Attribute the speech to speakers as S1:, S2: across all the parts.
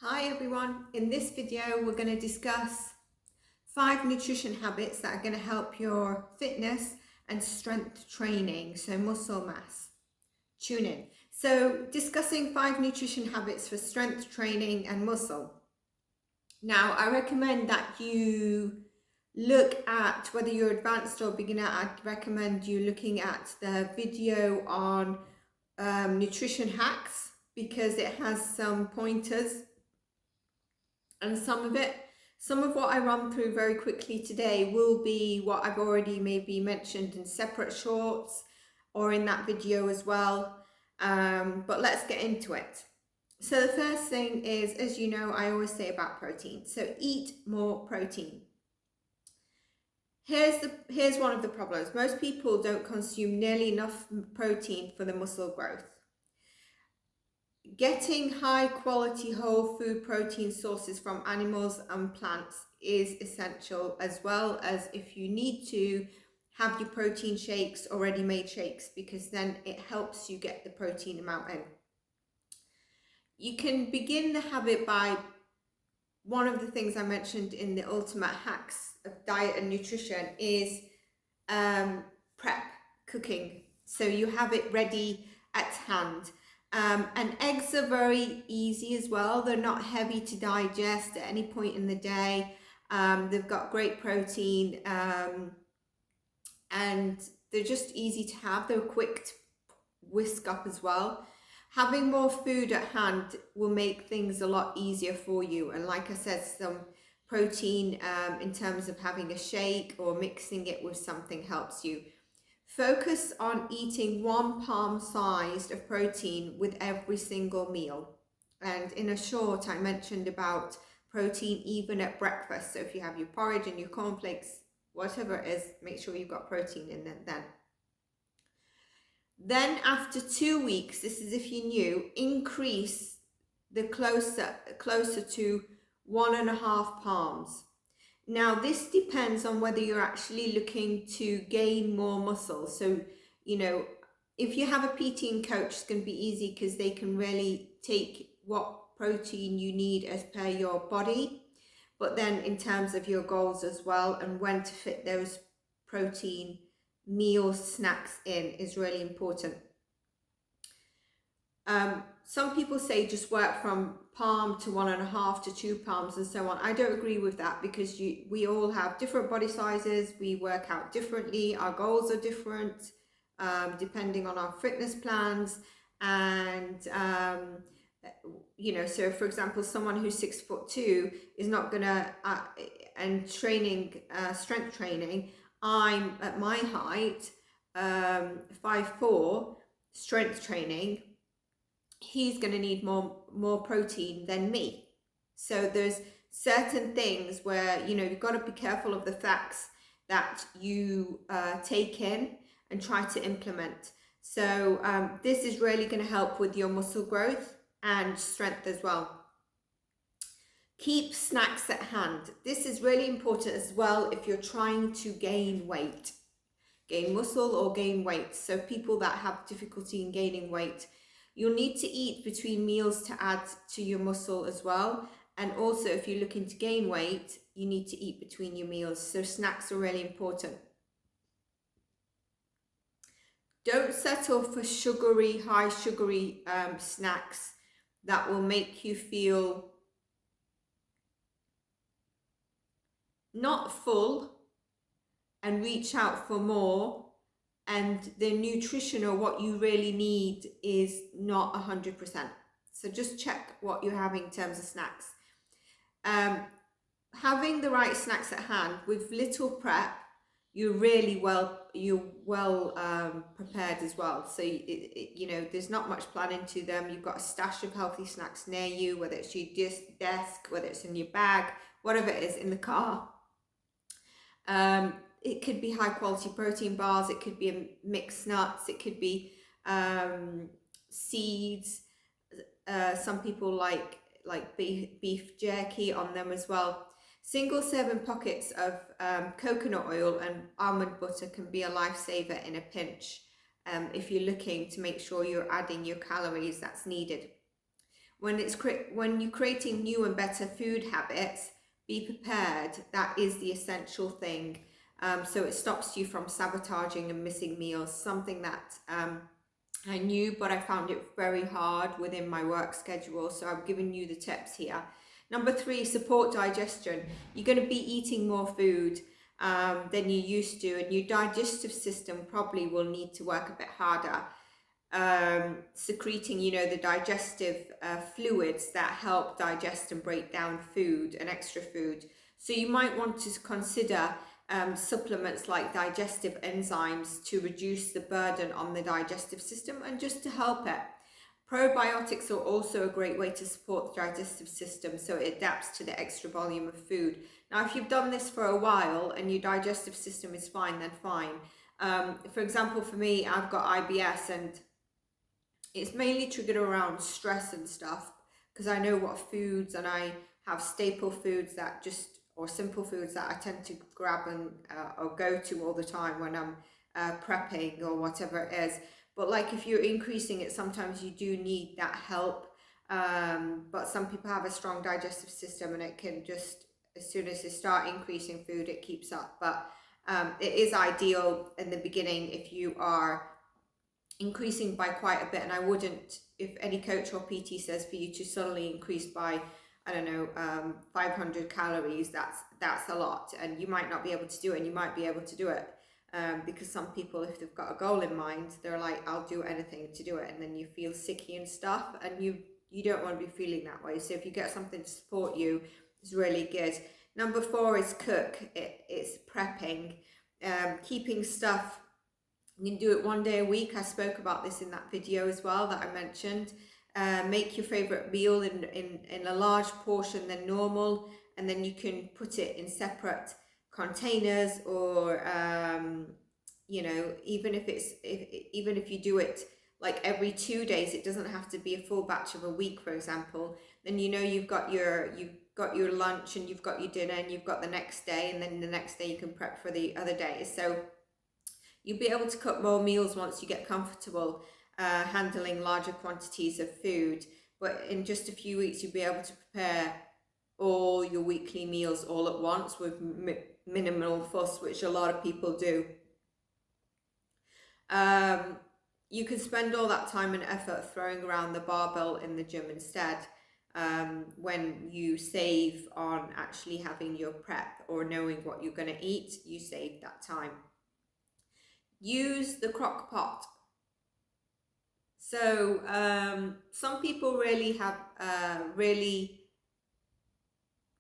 S1: Hi everyone, in this video we're going to discuss 5 nutrition habits that are going to help your fitness and strength training, so muscle mass. Tune in. So discussing 5 nutrition habits for strength training and muscle. Now I recommend that you look at, whether you're advanced or beginner, I'd recommend you looking at the video on nutrition hacks, because it has some pointers. And some of what I run through very quickly today will be what I've already maybe mentioned in separate shorts or in that video as well. But let's get into it. So the first thing is, as you know, I always say about protein. So eat more protein. Here's one of the problems. Most people don't consume nearly enough protein for the muscle growth. Getting high quality whole food protein sources from animals and plants is essential, as well as, if you need to, have your protein shakes or ready-made shakes, because then it helps you get the protein amount in. You can begin the habit by, one of the things I mentioned in the ultimate hacks of diet and nutrition is prep cooking. So you have it ready at hand. And eggs are very easy as well. They're not heavy to digest at any point in the day. They've got great protein, and they're just easy to have. They're quick to whisk up as well. Having more food at hand will make things a lot easier for you. And like I said, some protein in terms of having a shake or mixing it with something helps you. Focus on eating 1 palm sized of protein with every single meal. And in a short, I mentioned about protein even at breakfast. So if you have your porridge and your cornflakes, whatever it is, make sure you've got protein in it then. Then after 2 weeks, this is if you're new, increase the closer to 1.5 palms. Now, this depends on whether you're actually looking to gain more muscle. So, if you have a PT and coach, it's going to be easy because they can really take what protein you need as per your body. But then in terms of your goals as well, and when to fit those protein meals, snacks in, is really important. Some people say just work from palm to 1.5 to 2 palms and so on. I don't agree with that, because we all have different body sizes. We work out differently. Our goals are different depending on our fitness plans. And, so for example, someone who's 6'2" is not gonna, and training, strength training, I'm at my height, 5'4", strength training, he's going to need more protein than me. So there's certain things where you've got to be careful of the facts that you take in and try to implement. So this is really going to help with your muscle growth and strength as well. Keep snacks at hand. This is really important as well if you're trying to gain weight, gain muscle or gain weight. So people that have difficulty in gaining weight, you'll need to eat between meals to add to your muscle as well. And also, if you're looking to gain weight, you need to eat between your meals. So snacks are really important. Don't settle for high sugary snacks that will make you feel not full and reach out for more, and the nutrition or what you really need is not 100%. So just check what you're having in terms of snacks. Having the right snacks at hand with little prep, you're well prepared as well. So there's not much planning to them. You've got a stash of healthy snacks near you, whether it's your desk, whether it's in your bag, whatever it is, in the car. It could be high quality protein bars, it could be mixed nuts, it could be seeds. Some people like beef jerky on them as well. Single serving pockets of coconut oil and almond butter can be a lifesaver in a pinch, if you're looking to make sure you're adding your calories that's needed. when you're creating new and better food habits, be prepared. That is the essential thing. So it stops you from sabotaging and missing meals, something that I knew, but I found it very hard within my work schedule. So I've given you the tips here. Number 3, support digestion. You're going to be eating more food than you used to, and your digestive system probably will need to work a bit harder, secreting, the digestive fluids that help digest and break down food and extra food. So you might want to consider supplements like digestive enzymes to reduce the burden on the digestive system and just to help it. Probiotics are also a great way to support the digestive system, so it adapts to the extra volume of food. Now, if you've done this for a while and your digestive system is fine, then fine. For example, for me, I've got IBS, and it's mainly triggered around stress and stuff, because I know what foods, and I have staple foods that just, or simple foods that I tend to grab and or go to all the time when I'm prepping or whatever it is. But like if you're increasing it, sometimes you do need that help. But some people have a strong digestive system, and it can just, as soon as they start increasing food, it keeps up. But it is ideal in the beginning if you are increasing by quite a bit. And I wouldn't, if any coach or PT says for you to suddenly increase by, I don't know, 500 calories, that's a lot, and you might not be able to do it, and you might be able to do it. Because some people, if they've got a goal in mind, they're like, I'll do anything to do it, and then you feel sicky and stuff, and you don't want to be feeling that way. So if you get something to support you, it's really good. Number 4 is cook. It's prepping, keeping stuff. You can do it one day a week. I spoke about this in that video as well that I mentioned. Make your favorite meal in a large portion than normal, and then you can put it in separate containers, or even if you do it like every 2 days, it doesn't have to be a full batch of a week, for example. Then you've got your lunch, and you've got your dinner, and you've got the next day, and then the next day you can prep for the other days. So you'll be able to cook more meals once you get comfortable handling larger quantities of food. But in just a few weeks, you'll be able to prepare all your weekly meals all at once with minimal fuss, which a lot of people do. You can spend all that time and effort throwing around the barbell in the gym instead. When you save on actually having your prep or knowing what you're going to eat, you save that time. Use the crock pot. So some people really have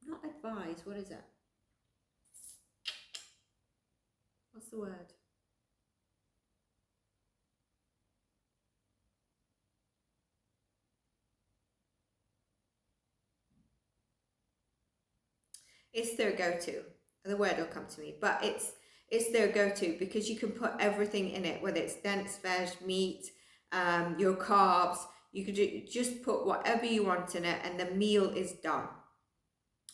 S1: not advise, what is it? What's the word? It's their go-to. The word will come to me, but it's their go-to because you can put everything in it, whether it's dense veg, meat, your carbs. You could just put whatever you want in it, and the meal is done.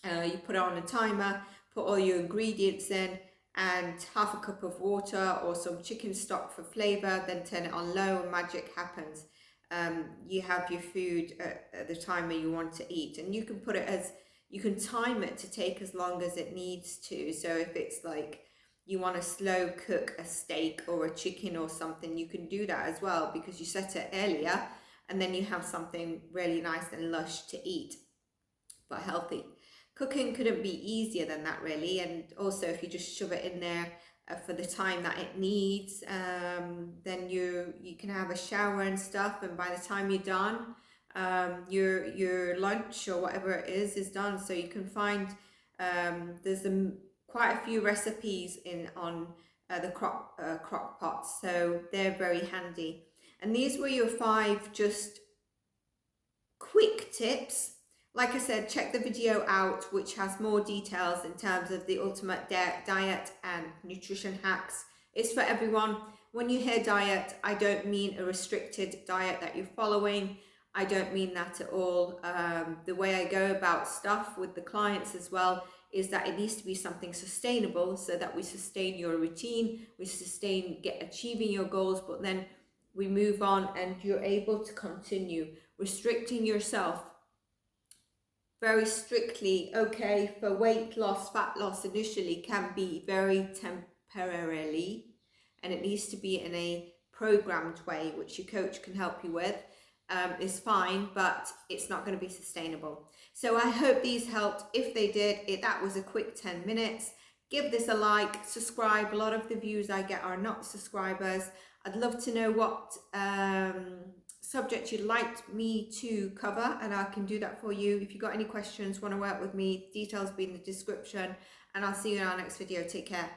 S1: You put it on a timer, put all your ingredients in, and half a cup of water or some chicken stock for flavor, then turn it on low and magic happens. You have your food at the timer you want to eat, and you can you can time it to take as long as it needs to. So if it's like you want to slow cook a steak or a chicken or something, you can do that as well, because you set it earlier, and then you have something really nice and lush to eat, but healthy. Cooking couldn't be easier than that, really. And also, if you just shove it in there for the time that it needs, then you can have a shower and stuff, and by the time you're done, your lunch or whatever it is done. So you can find there's quite a few recipes on the crock pots, so they're very handy. And these were your 5 just quick tips. Like I said, check the video out, which has more details in terms of the ultimate diet and nutrition hacks. It's for everyone. When you hear diet, I don't mean a restricted diet that you're following. I don't mean that at all. The way I go about stuff with the clients as well is that it needs to be something sustainable, so that we sustain your routine, we achieving your goals, but then we move on and you're able to continue. Restricting yourself very strictly, okay, for weight loss, fat loss initially can be very temporarily, and it needs to be in a programmed way, which your coach can help you with, is fine, but it's not going to be sustainable. So I hope these helped. If they did, that was a quick 10 minutes. Give this a like, subscribe. A lot of the views I get are not subscribers. I'd love to know what subject you'd like me to cover, and I can do that for you. If you've got any questions, want to work with me, details will be in the description, and I'll see you in our next video. Take care.